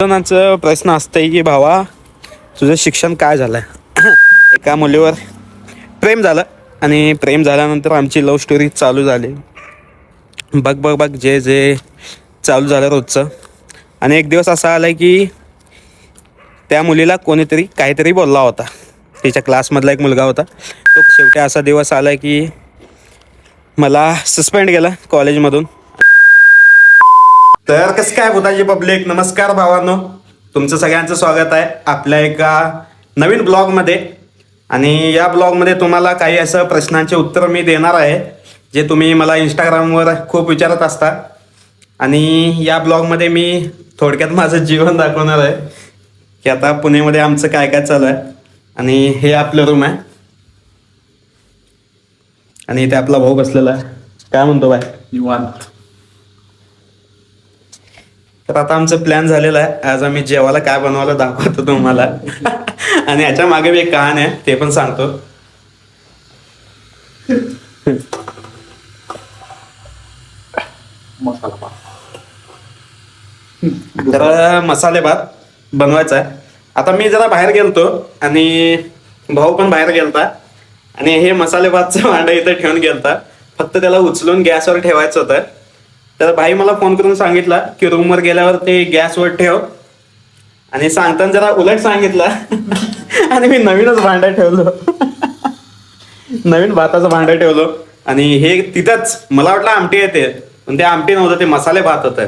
जणांचं प्रश्न असतंय की भावा तुझं शिक्षण काय झालंय. एका मुलीवर प्रेम झालं आणि प्रेम झाल्यानंतर आमची लव्ह स्टोरी चालू झाली. बघ बघ बघ जे जे चालू झालं रोजचं. आणि एक दिवस असा आला की त्या मुलीला कोणीतरी काहीतरी बोलला होता. तिच्या क्लासमधला एक मुलगा होता. तो शेवटी असा दिवस आला की मला सस्पेंड केलं कॉलेजमधून. तर कसं काय भूताची पब्लिक, नमस्कार भावांनो, तुमचं सगळ्यांचं स्वागत आहे आपल्या एका नवीन ब्लॉगमध्ये. आणि या ब्लॉगमध्ये तुम्हाला काही असं प्रश्नांचे उत्तर मी देणार आहे जे तुम्ही मला इंस्टाग्रामवर खूप विचारत असता. आणि या ब्लॉगमध्ये मी थोडक्यात माझं जीवन दाखवणार आहे की आता पुण्यामध्ये आमचं काय काय चालू आहे. आणि हे आपलं रूम आहे आणि इथे आपला भाऊ बसलेला आहे. काय म्हणतो बाय निवांत. तर आता आमचं प्लॅन झालेलं आहे. आज आम्ही जेवायला काय बनवायला दाखवतो तुम्हाला. आणि याच्या मागे मी एक कहाणी आहे ते पण सांगतो. मसाला भात. तर मसाले भात बनवायचा आहे. आता मी जरा बाहेर गेलतो आणि भाऊ पण बाहेर गेलता आणि हे मसाले भातचं भांडं इथं ठेवून गेलता. फक्त त्याला उचलून गॅसवर ठेवायचं होतं. तर भाई मला फोन करून सांगितला की रूमवर गेल्यावर ते गॅसवर ठेव. आणि सांगताना जरा उलट सांगितलं. आणि मी नवीनच भांडं ठेवलो. नवीन भाताचं भांडं ठेवलो आणि हे तिथंच मला वाटलं आमटी येते पण ते आमटी नव्हतं, ते मसाले भात होतं.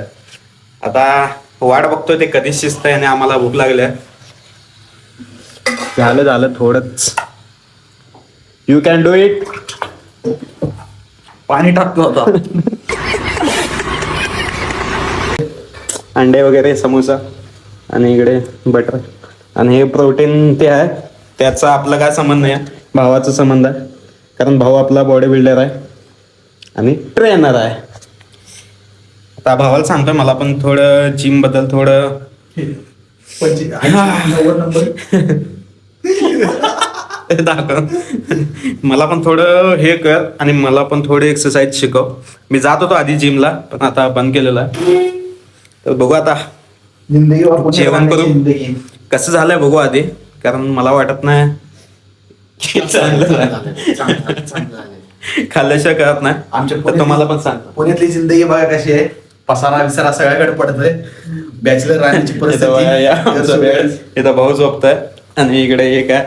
आता वाट बघतोय ते कधी शिजतंय आणि आम्हाला भूक लागल्या. झालं थोडंच. You can do it. पाणी टाकतो आता. अंडे वगैरे, समोसा आणि इकडे बटर. आणि हे प्रोटीन ते आहे, त्याचा आपला काय संबंध नाही, भावाचा संबंध आहे. कारण भाऊ आपला बॉडी बिल्डर आहे आणि ट्रेनर आहे. आता भावाला सांगतोय मला पण थोडं जिम बद्दल थोडं 90 नंबर दाखव. मला पण थोडं हे कर आणि मला पण थोडे एक्सरसाइज शिकव. मी जात होतो आधी जिमला पण आता बंद केलेलं आहे. तर बघू आता जेवण करू कसं झालंय बघू आधी, कारण मला वाटत नाही खाल्ल्याशिवाय कळत नाही. आमच्या तुम्हाला पण सांगतो पुण्यातली जिंदगी बघा कशी आहे. पसारा विसारा सगळ्याकडे पडतोय. बॅचलर राहण्याची परिस्थिती. इथं भाऊ झोपतोय आणि इकडे एक आहे,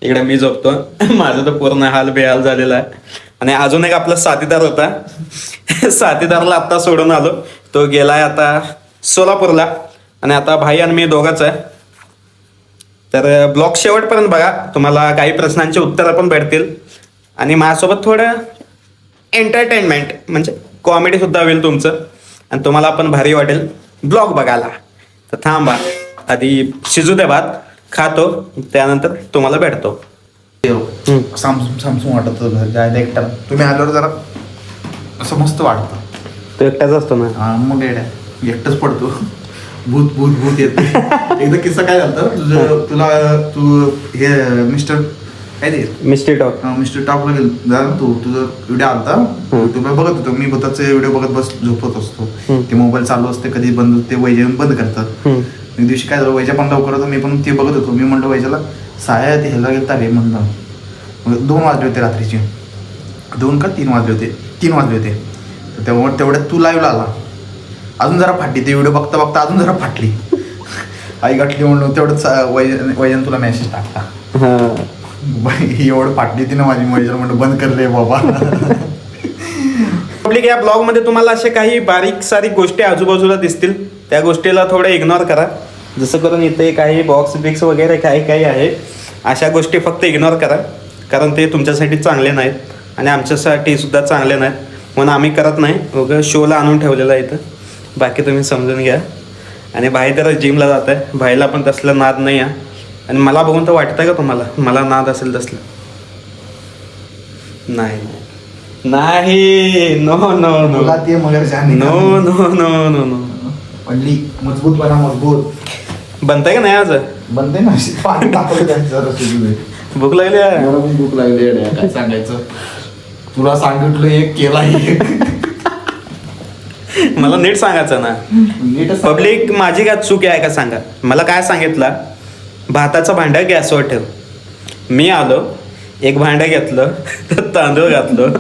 इकडे मी झोपतो. माझं तर पूर्ण हाल बेहाल झालेला आहे. आणि अजून एक आपला साथीदार होता. साथीदारला आता सोडून आलो. तो गेलाय आता सोलापूरला आणि आता भाई आणि मी दोघंच आहे. तर ब्लॉग शेवटपर्यंत बघा, तुम्हाला काही प्रश्नांची उत्तरं पण भेटतील आणि माझ्यासोबत थोडं एंटरटेनमेंट म्हणजे कॉमेडी सुद्धा होईल तुमचं आणि तुम्हाला पण भारी वाटेल ब्लॉग बघायला. तर थांबा, आधी शिजू दे भात, खातो, त्यानंतर तुम्हाला भेटतो. सामसूम वाटत जायला एकटा. तुम्ही आल्यावर जरा असं मस्त वाटतं. तो एकटाच असतो ना. हा मग एकटाच पडतो. भूत भूत भूत येते. एकदा किस्सा काय झालं तू हे मिस्टर काय ते मिस्टर टॉक मिस्टर टॉकला गेला तू. तुझं व्हिडिओ आलता युट्यूबला बघत होतो मी. भूताचे व्हिडिओ बघत झोपत असतो. ते मोबाईल चालू असते कधी बंद, ते वैजा बंद करतात. एक दिवशी काय झालं, वैजा पण लवकर होतं, मी पण ते बघत होतो. मी म्हणलं वैजाला साया ते ह्याला गेलता रे म्हणलं. 2 वाजले होते रात्रीचे. 2 का 3 वाजले होते. 3 वाजले होते. तेवढ्यात तू लाईव्हला आला. अजून जरा फाटली ते व्हिडिओ बघता बघता, अजून जरा फाटली. आई गाठली म्हणून तेवढंच वैजन तुला मेसेज टाकला. एवढं फाटली ती ना माझी. वैजन म्हणलं बंद करले बाबा. पब्लिक, या ब्लॉग मध्ये तुम्हाला असे काही बारीक सारीक गोष्टी आजूबाजूला दिसतील, त्या गोष्टीला थोडं इग्नोर करा. जसं करून इथे काही बॉक्स बिक्स वगैरे काही आहे, अशा गोष्टी फक्त इग्नोर करा. कारण ते तुमच्यासाठी चांगले नाहीत आणि आमच्यासाठी सुद्धा चांगले नाहीत, म्हणून आम्ही करत नाही. वगैरे शोला आणून ठेवलेलं आहे इथं. बाकी तुम्ही समजून घ्या. आणि भाई तर जिमला जात आहे. भाईला पण तसलं नाद नाही आहे. आणि मला बघून तर वाटतं का तुम्हाला मला नाद असेल तसलं? नाही नाही, नो नो नो ते मगर no no no no no. म्हणली मजबूत बना मजबूत. बनताय का नाही आज? बनते ना. पाणी टाकलं. भूक लागली आहे. भूक लागली. काय सांगायचं तुला, सांगितलं एक केला एक. मला नीट सांगायचं ना. नीटच सांग. पब्लिक माझी काय चूक आहे का सांगा. मला काय सांगितलं, भाताचं भांडं गॅसवर ठेव. मी आलो, एक भांडं घेतलं, त्यात तांदूळ घातलं,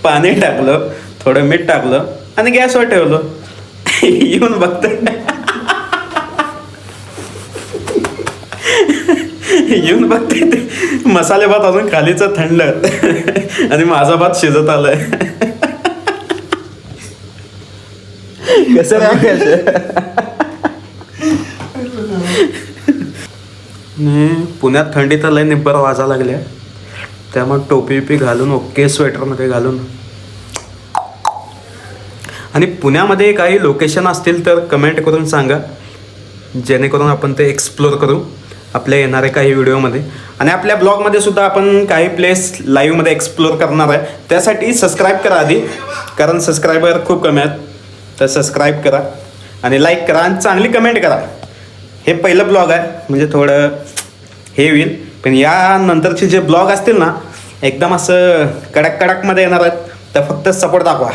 पाणी टाकलं, थोडं मीठ टाकलं आणि गॅसवर ठेवलं. येऊन बघतोय, येऊन बघते ते मसाले भात अजून खालीच थंड आणि माझा भात शिजत आलाय. कसं पुण्यात थंडी तर लय निब्बर वाजा लागल्या, त्यामुळे टोपी बिपी घालून ओके स्वेटरमध्ये घालून. आणि पुण्यामध्ये काही लोकेशन असतील तर कमेंट करून सांगा, जेणेकरून आपण ते एक्सप्लोर करू आपल्या येणाऱ्या काही व्हिडिओमध्ये. आणि आपल्या ब्लॉगमध्ये सुद्धा आपण काही प्लेस लाईव्हमध्ये एक्सप्लोर करणार आहे. त्यासाठी सबस्क्राईब करा आधी, कारण सबस्क्रायबर खूप कमी आहेत. तर सबस्क्राईब करा आणि लाईक करा आणि चांगली कमेंट करा. हे पहिलं ब्लॉग आहे, म्हणजे थोडं हे होईल, पण यानंतरचे जे ब्लॉग असतील ना एकदम असं कडक कडकमध्ये येणार आहेत. तर फक्त सपोर्ट दाखवा.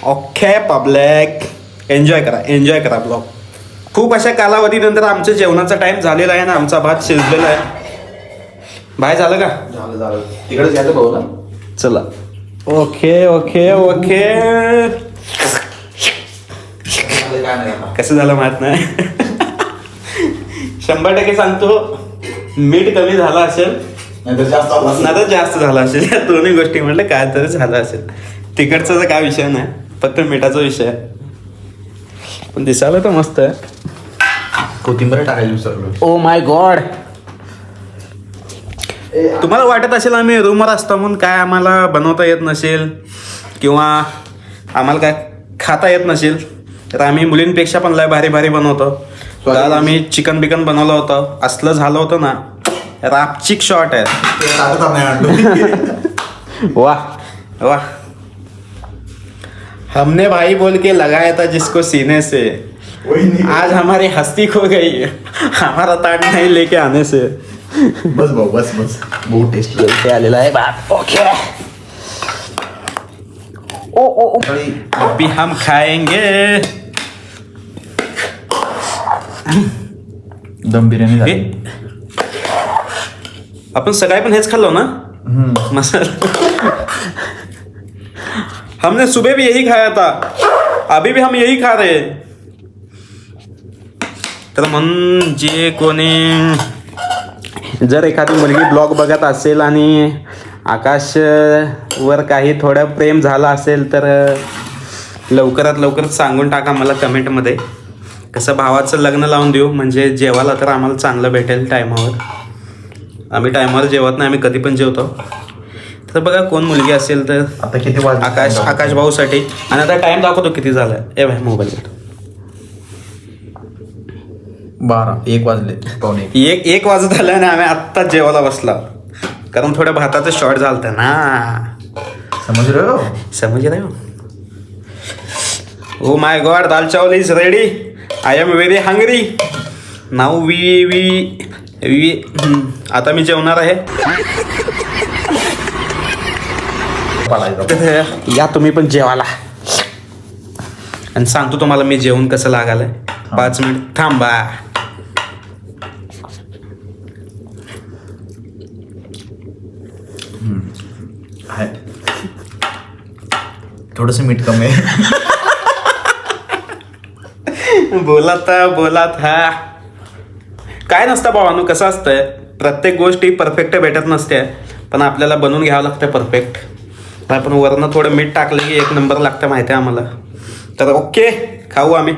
ओके पब्लिक, एन्जॉय करा ब्लॉग. खूप अशा कालावधीनंतर आमच्या जेवणाचा टाइम झालेला आहे ना, आमचा भात शिजलेला आहे. बाय झालं का? झालं तिकडे जायचं भाऊ ना. चला. Okay okay okay. काय नाही आता. कसं झालं माहित नाही. 100% सांगतो, मीठ कमी झालं असेल नाहीतर जास्त आला असेल. नाही तर जास्त झालं असेल. या दोन्ही गोष्टी म्हटलं काय तरी झालं असेल. तिकडचा तर काय विषय नाही, फक्त मिठाचा विषय आहे. पण दिसायला तर मस्त आहे. कोथिंबीर टाकायला विसरलो. Oh my God. तुम्हाला वाटत असेल आम्ही रूमवर असतो म्हणून काय आम्हाला बनवता येत नसेल किंवा आम्हाला काय खाता येत नसेल, तर आम्ही मुलींपेक्षा पण लय भारी भारी बनवतो. काल आम्ही चिकन बिकन बनवलं होतं, असलं झालं होतं ना, रापचिक शॉट आहे. ते टाकत नाही वाटलं. वाह वाह. हमने भाई बोल के लगाया था जिसको सीने से, वही आज हमारी हस्ती खो गई, हमारा ताट नहीं लेके आने से. बस भाऊ बस बहुत टेस्ट इथे आलेला आहे भात. ओके. ओ अभी हम खाएंगे. दम बिर्याणी झाली. आपण सकाळी पण हेच खाल्लो ना मसाला. हमने सुबह भी यही खाया था, अभी भी हम यही खा रहे. तर म्हणून जे कोणी जर एखादी मुलगी ब्लॉग बघत असेल आणि आकाश वर काही थोडं प्रेम झालं असेल तर लवकरात लवकर सांगून टाका मला कमेंटमध्ये. कसं भावाचं लग्न लावून देऊ, म्हणजे जेवायला तर आम्हाला चांगलं भेटेल टायमावर. आम्ही टायमावर जेवत नाही, आम्ही कधी पण जेवतो. तर बघा कोण मुलगी असेल तर आता किती वाजले? आकाश भाऊसाठी. आणि आता टाइम दाखवतो किती झालाय. ए भाई मोबाईल 1 वाजले पावणे. एक वाजत आलं आणि आम्ही आत्ताच जेवायला बसला, कारण थोडं भाताचं शॉर्ट झालं ना. समज रहे हो? समज रहे हो? Oh my God, dal chawal is ready. I am very hungry now. We आता मी जेवणार आहे. या तुम्ही पण जेवायला, आणि सांगतो तुम्हाला मी जेवण कसं लागालंय. 5 मिनिट थांबा. थोडस मीठ कमी आहे. बोलात हा काय नसतं भावानो. कसं असतंय, प्रत्येक गोष्टी परफेक्ट भेटत नसते, पण आपल्याला बनवून घ्यावं लागतं परफेक्ट. आपण वरनं थोडं मीठ टाकलं की 1 नंबर लागतं, माहिती आहे आम्हाला. तर ओके, खाऊ आम्ही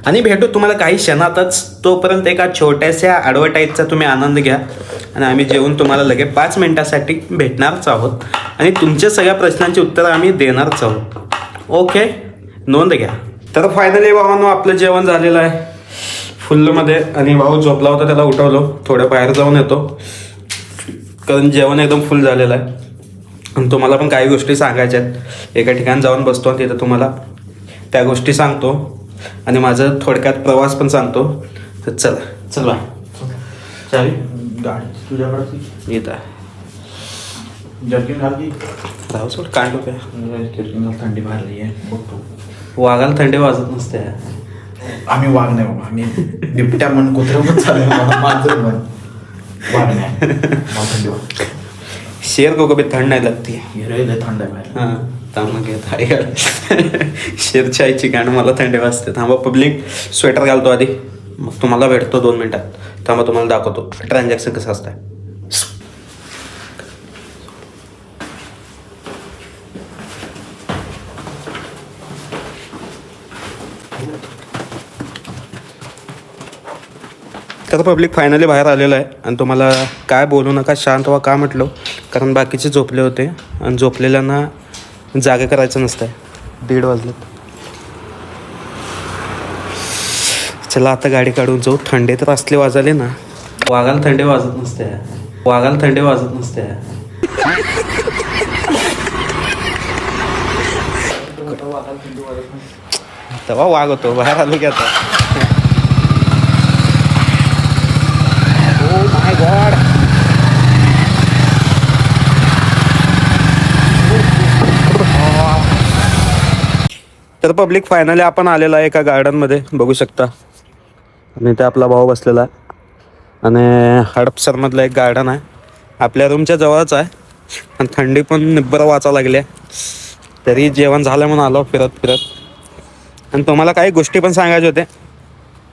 आणि भेटू तुम्हाला काही क्षणातच. तोपर्यंत एका छोट्याशा ॲडव्हर्टाईजचा तुम्ही आनंद घ्या, आणि आम्ही जेवून तुम्हाला लगेच 5 मिनिटासाठी भेटणारच आहोत, आणि तुमच्या सगळ्या प्रश्नांची उत्तरं आम्ही देणारच आहोत. ओके, नोंद घ्या. तर फायनली भावांनो आपलं जेवण झालेलं आहे फुल्लमध्ये, आणि भाऊ झोपला होता, त्याला उठवलो. थोडं बाहेर जाऊन येतो, कारण जेवण एकदम फुल झालेलं आहे. आणि तुम्हाला पण काही गोष्टी सांगायच्या आहेत. एका ठिकाणी जाऊन बसतो आणि तिथं तुम्हाला त्या गोष्टी सांगतो, आणि माझं थोडक्यात प्रवास पण सांगतो. तर चला चावी गाडी तुझ्याकडे येत आहे. जर्किन घाल की राहू सोड कांडू काय जर्किन घाल, थंडी मारली आहे बघतो. वाघाला थंडी वाजत नसते. आम्ही वाघ नाही बाबा, आम्ही बिबट्या म्हण, कुत्रा पण चालेल, मांजर म्हण, वाघ नाही. मला थंडी वाजते. शेर को कभी थंड नाही लागते. लय थंड आहे बाहेर. हां थांबा घेत आहे शेरची आईची गाणं मला थंडी वाजते. थांबा पब्लिक, स्वेटर घालतो आधी, मग तुम्हाला भेटतो 2 मिनिटात. थांबा तुम्हाला दाखवतो ट्रान्झॅक्शन कसं असतं. तर पब्लिक फायनली बाहेर आलेलं आहे आणि तुम्हाला काय बोलू नका, शांत व्हा का म्हटलं, कारण बाकीचे झोपले होते आणि झोपलेल्यांना जागे करायचं नसतं. 1:30 वाजलेत. चला आता गाडी काढून जाऊ. थंडी तर असले वाजले ना. वाघाला थंडी वाजत नसते. वाघाला थंडी वाजत नसते. तेव्हा वाघ होतो बाहेर आलो की आता. Oh my God. तर पब्लिक फायनली आपण आलेला आहे एका गार्डनमध्ये, बघू शकता. आणि ते आपला भाऊ बसलेला आहे आणि हडपसरमधलं एक गार्डन आहे, आपल्या रूमच्या जवळच आहे. आणि थंडी पण निब्बर वाचा लागली आहे, तरी जेवण झालं म्हणून आलो फिरत फिरत. आणि तुम्हाला काही गोष्टी पण सांगायचे होते,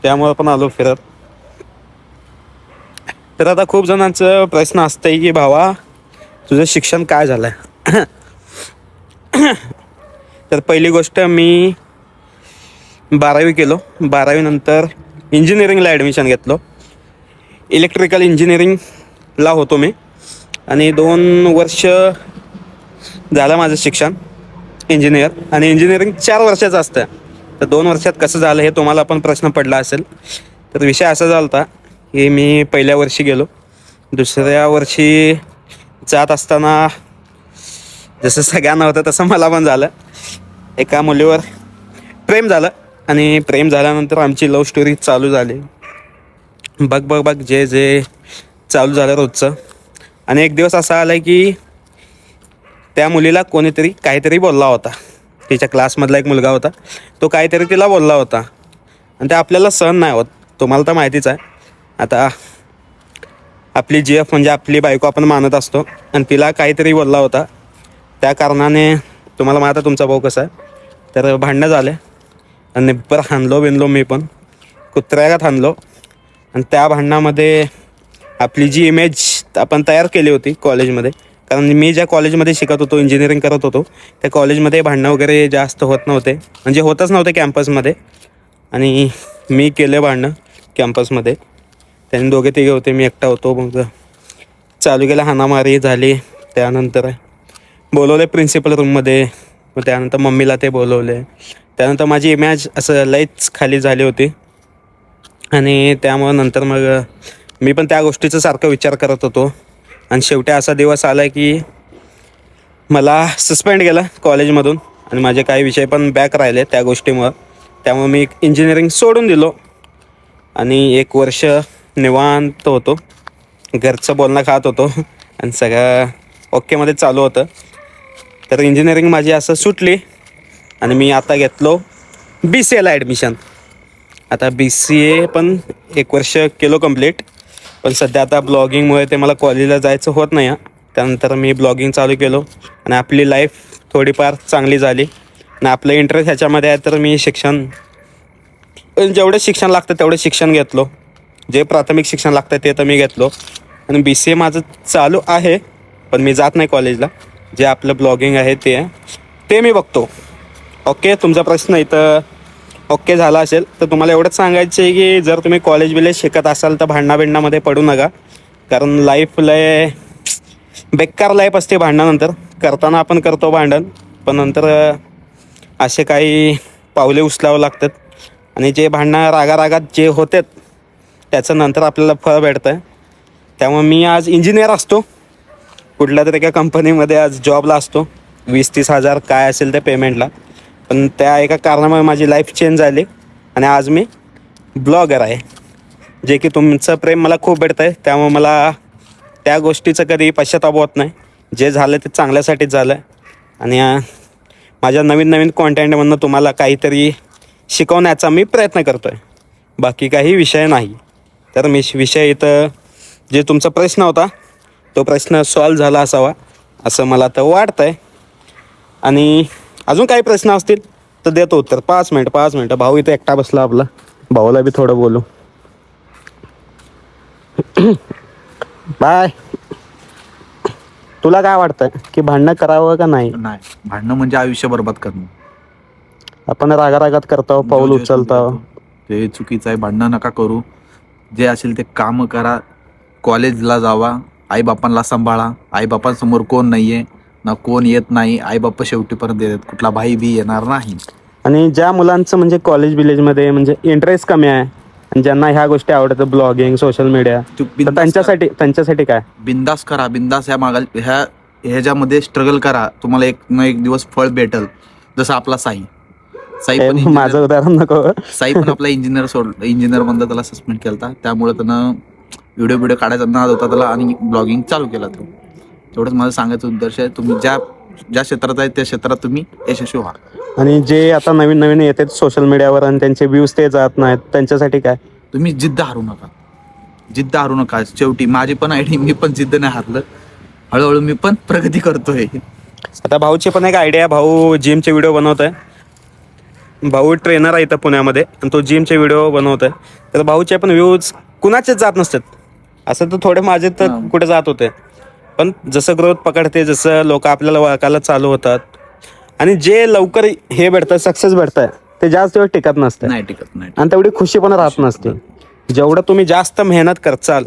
त्यामुळे पण आलो फिरत. तर आता खूप जणांचं प्रश्न असतंय की भावा तुझं शिक्षण काय झालं आहे. तर पहिली गोष्ट, मी 12वी केलो. 12वी नंतर इंजिनिअरिंगला ॲडमिशन घेतलो. इलेक्ट्रिकल इंजिनिअरिंगला होतो मी आणि 2 वर्ष झालं माझं शिक्षण इंजिनियर. आणि इंजिनिअरिंग 4 वर्षाचं असतं, तर 2 वर्षात कसं झालं हे तुम्हाला पण प्रश्न पडला असेल. तर विषय असा झाला होता की मी पहिल्या वर्षी गेलो, दुसऱ्या वर्षी जात असताना जसं सगळ्यांना होतं तसं मला पण झालं. एका मुलीवर प्रेम झालं आणि प्रेम झाल्यानंतर आमची लव्ह स्टोरी चालू झाली. बघ जे जे चालू झालं रोजचं. आणि एक दिवस असा आला की त्या मुलीला कोणीतरी काहीतरी बोलला होता. तिच्या क्लासमधला एक मुलगा होता, तो काहीतरी तिला बोलला होता आणि ते आपल्याला सहन नाही होत. तुम्हाला तर माहितीच आहे. आता आपली GF म्हणजे आपली बायको आपण मानत असतो आणि तिला काहीतरी बोलला होता. त्या कारणाने तुम्हाला माहिती आहे तुमचा भाऊ कसा आहे, तर भांडणं झाले आणि निब्बर हाणलो बिनलो, मी पण कुत्र्यागात हाणलो. आणि त्या भांडणामध्ये आपली जी इमेज आपण तयार केली होती कॉलेजमध्ये, कारण मी ज्या कॉलेजमध्ये शिकत होतो, इंजिनिअरिंग करत होतो, त्या कॉलेजमध्ये भांडणं वगैरे जास्त होत नव्हते, म्हणजे होतच नव्हते कॅम्पसमध्ये. आणि मी केले भांडणं कॅम्पसमध्ये. त्यांनी 2-3 होते, मी एकटा होतो. मग चालू केलं, हाणामारी झाली. त्यानंतर बोलवले प्रिन्सिपल रूममध्ये, मग त्यानंतर मम्मीला ते बोलवले. त्यानंतर माझी इमेज असं लईच खाली झाली होती आणि त्यामुळं नंतर मग मी पण त्या गोष्टीचा सारखा विचार करत होतो. आणि शेवटी असा दिवस आला की मला सस्पेंड केलं कॉलेजमधून आणि माझे काही विषय पण बॅक राहिले त्या गोष्टीमुळं. त्यामुळे मी इंजिनिअरिंग सोडून दिलो आणि 1 वर्ष निवांत होतो, घरचं बोलणं खात होतो आणि सगळं ओकेमध्ये चालू होतं. तर इंजिनिअरिंग माझी असं सुटली आणि मी आता घेतलो BCAला ॲडमिशन. आता BCA पण 1 वर्ष केलो कंप्लीट, पण सध्या आता ब्लॉगिंगमुळे ते मला कॉलेजला जायचं होत नाही. त्यानंतर मी ब्लॉगिंग चालू केलो आणि आपली लाईफ थोडीफार चांगली झाली आणि आपलं इंटरेस्ट ह्याच्यामध्ये आहे. तर मी शिक्षण, जेवढे शिक्षण लागतं तेवढे शिक्षण घेतलो, जे प्राथमिक शिक्षण लागतं ते तर मी घेतलो. आणि BCA माझं चालू आहे, पण मी जात नाही कॉलेजला. जे आपलं ब्लॉगिंग आहे ते मी बघतो. ओके, तुमचा प्रश्न इथं ओके झाला असेल तर तुम्हाला एवढंच सांगायचं आहे की जर तुम्ही कॉलेज बिलेज शिकत असाल तर भांडणाबिंडणामध्ये पडू नका, कारण लाईफ लय बेकार लाईफ असते. भांडणानंतर करताना आपण करतो भांडण, पण नंतर असे काही पावले उचलावं लागतात आणि जे भांडणं रागारागात जे होतात त्याचं नंतर आपल्याला फळ भेटतं आहे. त्यामुळे मी आज इंजिनियर असतो, कुठल्या तरी एका कंपनीमध्ये आज जॉबला असतो, 20-30 हजार काय असेल त्या पेमेंटला. पण त्या एका कारणामुळे माझी लाईफ चेंज झाली आणि आज मी ब्लॉगर आहे. जे की तुमचं प्रेम मला खूप भेटतं आहे, त्यामुळे मला त्या गोष्टीचं कधी पश्चाताप होत नाही. जे झालं ते चांगल्यासाठीच झालं आणि माझ्या नवीन नवीन कॉन्टेंटमधनं तुम्हाला काहीतरी शिकवण्याचा मी प्रयत्न करतो आहे, बाकी काही विषय नाही. तर मी विषय इथं जे तुमचा प्रश्न होता तो प्रश्न सॉल्व झाला असावा असं मला तर वाटतं आहे. आणि अजून काही प्रश्न असतील तर देतो उत्तर. 5 मिनटं. भाऊ इथं एकटा बसला आपला, भाऊला बी थोडं बोलू. बाय. तुला काय वाटतंय की भांडणं करावं का नाही? नाही, भांडणं म्हणजे आयुष्य बरबाद करणं. आपण रागारागात करतो, पाऊल उचलतो. ते चुकीचं आहे. भांडणं नका करू. जे असेल ते काम करा, कॉलेजला जावा, आईबापांना सांभाळा. आईबापांसमोर कोण नाहीये ना, कोण येत नाही. आईबापा शेवटीपर्यंत येतात, कुठला भाई बी येणार नाही. आणि ज्या मुलांचं म्हणजे कॉलेज विलेजमध्ये म्हणजे इंटरेस्ट कमी आहे आणि ज्यांना ह्या गोष्टी आवडतात, ब्लॉगिंग, सोशल मीडिया, तर त्यांच्यासाठी काय? बिंदास करा. बिंदास ह्याच्यामध्ये स्ट्रगल करा. तुम्हाला एक ना एक दिवस फळ भेटल. जसं आपला साई पण माझं उदाहरण नको. साई पण आपला इंजिनियर बनला, त्याला सस्पेंड केला. त्यामुळे त्यानं व्हिडिओ काढायचा नाद होता त्याला आणि ब्लॉगिंग चालू केला. तो तेवढंच माझं सांगायचं उद्देश आहे. तुम्ही ज्या क्षेत्रात आहे त्या क्षेत्रात तुम्ही यशस्वी व्हा. आणि जे आता नवीन येतात सोशल मीडियावर आणि त्यांचे व्ह्यूज ते जात नाहीत, त्यांच्यासाठी काय? तुम्ही जिद्द हारू नका. शेवटी माझी पण आयडी, मी पण जिद्द नाही हारलं. हळूहळू मी पण प्रगती करतोय. आता भाऊची पण एक आयडिया, भाऊ जिमचे व्हिडिओ बनवत आहे. भाऊ ट्रेनर आहे इथं पुण्यामध्ये आणि तो जिमचे व्हिडिओ बनवत आहे. तर भाऊचे पण व्ह्यूज कुणाचेच जात नसतात. असं तर थोडे माझे तर कुठे जात होते, पण जसं ग्रोथ पकडते, जसं लोक आपल्याला ओळखायला चालू होतात आणि जे लवकर हे भेटतं, सक्सेस भेटतं, ते जास्त वेळ टिकत नसतं. नाही टिकत. आणि तेवढी खुशी पण राहत नसते. जेवढं तुम्ही जास्त मेहनत करचाल,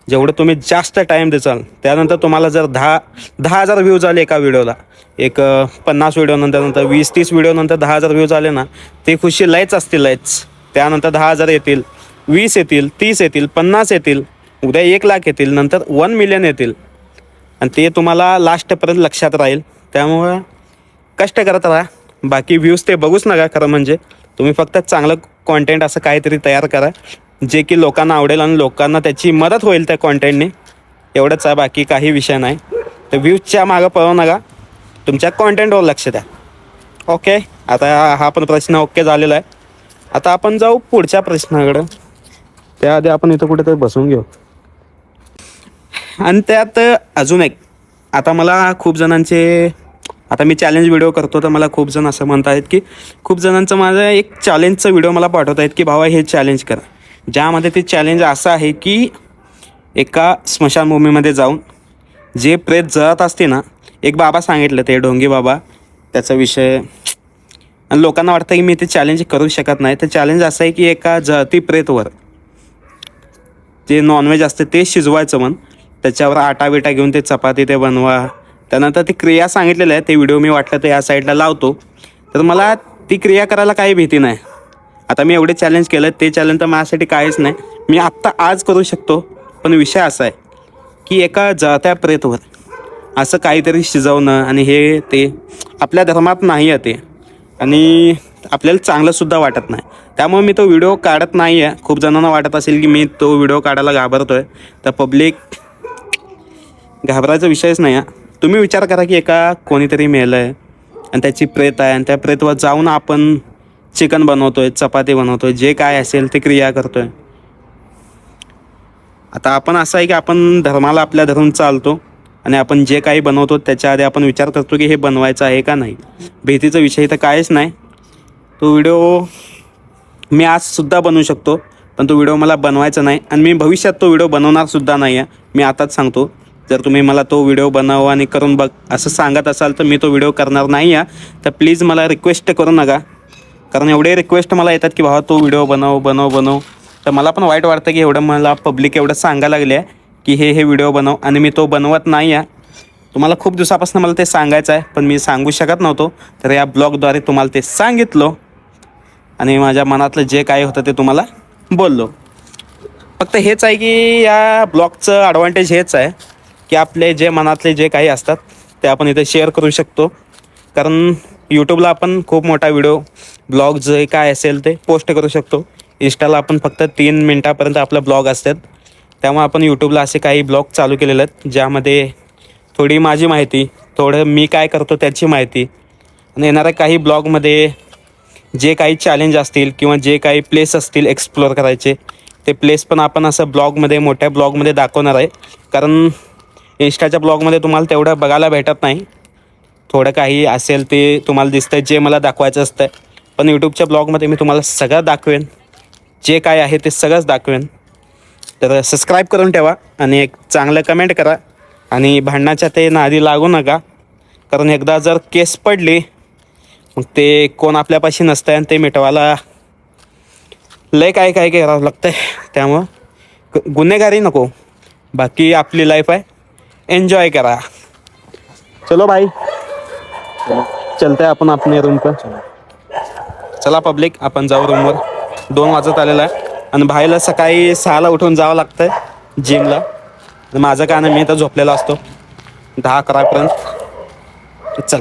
जेवढं तुम्ही जास्त टाईम देचाल, त्यानंतर तुम्हाला जर 10,000 व्ह्यूज आले एका व्हिडिओला, एक 50 व्हिडिओ नंतर 20-30 व्हिडिओ नंतर 10,000 व्ह्यूज आले ना, ते खुशी लयच असतील लयच. त्यानंतर 10,000 येतील, 20 येतील, 30 येतील, 50 येतील, उद्या 1,00,000 येतील, नंतर 1 मिलियन येतील आणि ते तुम्हाला लास्टपर्यंत लक्षात राहील. त्यामुळं कष्ट करत राहा. बाकी व्ह्यूज ते बघूच नका. खरं म्हणजे तुम्ही फक्त चांगलं कॉन्टेंट असं काहीतरी तयार करा जे की लोकांना आवडेल आणि लोकांना त्याची मदत होईल त्या कॉन्टेंटने. एवढंच आहे, बाकी काही विषय नाही. तर व्ह्यूजच्या मागं पळू नका, तुमच्या कॉन्टेंटवर लक्ष द्या. ओके, आता हा पण प्रश्न ओके झालेला आहे. आता आपण जाऊ पुढच्या प्रश्नाकडं. त्याआधी आपण इथं कुठेतरी बसून घेऊ. आणि त्यात अजून एक, आता मला खूप जणांचे, आता मी चॅलेंज व्हिडिओ करतो तर मला खूप जण असं म्हणत आहेत की खूप जणांचं माझं एक चॅलेंजचं व्हिडिओ मला पाठवत आहेत की भावा हे चॅलेंज करा, ज्यामध्ये ते चॅलेंज असं आहे की एका स्मशानभूमीमध्ये जाऊन जे प्रेत जळत असते ना, एक बाबा सांगितलं ते ढोंगी बाबा, त्याचा विषय, आणि लोकांना वाटतं की मी ते चॅलेंज करू शकत नाही. तर चॅलेंज असं आहे की एका जळती प्रेतवर जे नॉनव्हेज असते ते शिजवायचं म्हण, त्याच्यावर आटा बिटा घेऊन ते चपाती ते बनवा. त्यानंतर ती क्रिया सांगितलेलं आहे, ते व्हिडिओ मी वाटलं तर या साईडला लावतो. तर मला ती क्रिया करायला काही भीती नाही. आता मी एवढे चॅलेंज केलं, ते चॅलेंज तर माझ्यासाठी काहीच नाही, मी आत्ता आज करू शकतो. पण विषय असा आहे की एका जळत्या प्रेतवर असं काहीतरी शिजवणं आणि हे ते आपल्या धर्मात नाही आहे ते, आणि आपल्याला चांगलंसुद्धा वाटत नाही. त्यामुळे मी तो व्हिडिओ काढत नाही आहे. खूप जणांना वाटत असेल की मी तो व्हिडिओ काढायला घाबरतो आहे, तर पब्लिक घाबरायचा विषयच नाही आहे. तुम्ही विचार करा की एका कोणीतरी मेलं आहे आणि त्याची प्रेत आहे आणि त्या प्रेतवर जाऊन आपण चिकन बनवतो आहे, चपाती बनवतो आहे, जे काय असेल ते क्रिया करतो आहे. आता आपण असं आहे की आपण धर्माला आपल्या धरून चालतो आणि आपण जे काही बनवतो त्याच्या आधी आपण विचार करतो की हे बनवायचं आहे का नाही. भीतीचा विषय तर काहीच नाही. तो व्हिडिओ मी आजसुद्धा बनवू शकतो, पण तो व्हिडिओ मला बनवायचा नाही आणि मी भविष्यात तो व्हिडिओ बनवणारसुद्धा नाही आहे. मी आताच सांगतो, जर तुम्ही मला तो व्हिडिओ बनव आणि करून बघ असं सांगत असाल तर मी तो व्हिडिओ करणार नाही आहे. तर प्लीज मला रिक्वेस्ट करू नका, कारण एवढे रिक्वेस्ट मला येतात की भावा तो व्हिडिओ बनव. तर मला पण वाईट वाटतं की एवढं मला पब्लिक एवढं सांगायला लागले आहे की हे व्हिडिओ बनव आणि मी तो बनवत नाही आहे. तुम्हाला खूप दिवसापासून मला ते सांगायचं आहे, पण मी सांगू शकत नव्हतो. तर या ब्लॉगद्वारे तुम्हाला ते सांगितलं आणि माझ्या मनातलं जे काही होतं ते तुम्हाला बोललो. फक्त हेच आहे की या ब्लॉगचं ॲडव्हान्टेज हेच आहे की आपले जे मनातले जे काही असतात ते आपण इथे शेअर करू शकतो. कारण यूट्यूबला आपण खूप मोठा व्हिडिओ ब्लॉग जे काय असेल ते पोस्ट करू शकतो. इंस्टाला आपण फक्त 3 मिनटापर्यंत आपलं ब्लॉग असतात. त्यामुळे आपण यूट्यूबला असे काही ब्लॉग चालू केलेले आहेत ज्यामध्ये थोडी माझी माहिती, थोडं मी काय करतो त्याची माहिती, आणि येणाऱ्या काही ब्लॉगमध्ये जे काही चॅलेंज असतील किंवा जे काही प्लेस असतील एक्सप्लोअर करायचे, ते प्लेस पण आपण असं ब्लॉगमध्ये, मोठ्या ब्लॉगमध्ये दाखवणार आहे. कारण इंस्टाच्या ब्लॉगमध्ये तुम्हाला तेवढं बघायला भेटत नाही. थोडं काही असेल ते तुम्हाला दिसतं जे मला दाखवायचं असतं. पण यूट्यूबच्या ब्लॉगमध्ये मी तुम्हाला सगळं दाखवेन, जे काय आहे ते सगळंच दाखवेन. तर सबस्क्राईब करून ठेवा आणि एक चांगलं कमेंट करा. आणि भांडणाच्या ते नादी लागू नका, कारण एकदा जर केस पडली मग ते कोण आपल्यापाशी नसतं आणि ते मिटवायला लय काय काय करावं लागतं आहे. त्यामुळं गुन्हेगारी नको, बाकी आपली लाईफ आहे, एन्जॉय करा. चलो भाई, चलते आपण अपने रूम पर. चला पब्लिक, आपण जाऊ रूमवर. 2 वाजत आलेला आहे आणि भाईला सकाळी 6ला उठून जावं लागतं आहे जिमला. माझं काय नाही, मी तर झोपलेला असतो 10-11 पर्यंत. चल.